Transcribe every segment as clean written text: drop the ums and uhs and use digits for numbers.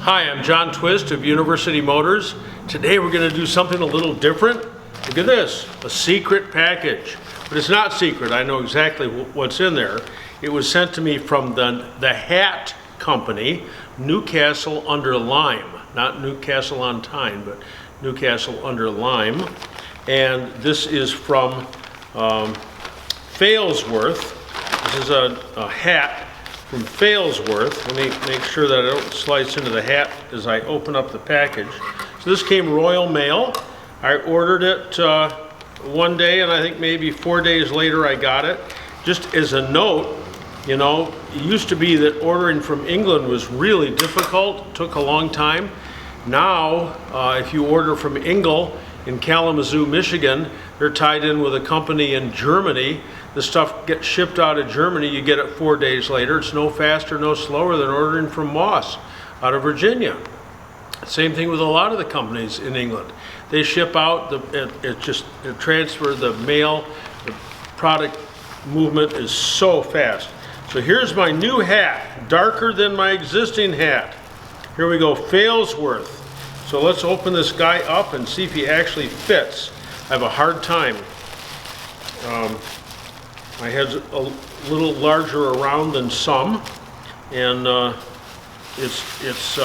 Hi, I'm John Twist of University Motors. Today we're going to do something a little different. Look at this, a secret package. But it's not secret, I know exactly what's in there. It was sent to me from the hat company, Newcastle under Lyme. Not Newcastle on Tyne, but Newcastle under Lyme. And this is from Failsworth. This is a hat from Failsworth. Let me make sure that I don't slice into the hat as I open up the package. So this came Royal Mail. I ordered it one day, and I think maybe 4 days later I got it. Just as a note, you know, it used to be that ordering from England was really difficult, took a long time. Now, if you order from Engel in Kalamazoo, Michigan, they're tied in with a company in Germany. The stuff gets shipped out of Germany, you get it 4 days later. It's no faster, no slower than ordering from Moss out of Virginia. Same thing with a lot of the companies in England. They ship out, it transfers the mail, the product movement is so fast. So here's my new hat, darker than my existing hat. Here we go, Failsworth. So let's open this guy up and see if he actually fits. I have a hard time. My head's a little larger around than some, and it's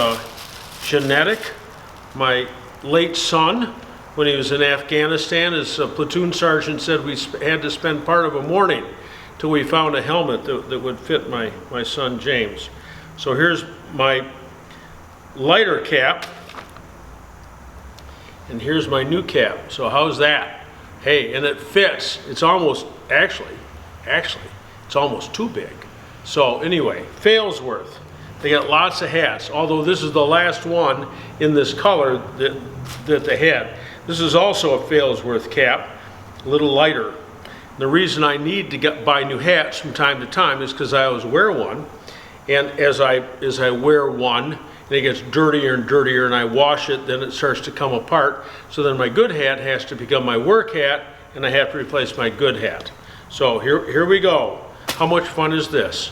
genetic. My late son, when he was in Afghanistan, his platoon sergeant said we had to spend part of a morning till we found a helmet that would fit my son James. So here's my lighter cap, and here's my new cap. So how's that? Hey, and it fits. It's almost, actually, it's almost too big. So anyway, Failsworth. They got lots of hats, although this is the last one in this color that they had. This is also a Failsworth cap, a little lighter. The reason I need to buy new hats from time to time is because I always wear one, and as I wear one, and it gets dirtier and dirtier, and I wash it, then it starts to come apart. So then my good hat has to become my work hat, and I have to replace my good hat. So here we go. How much fun is this?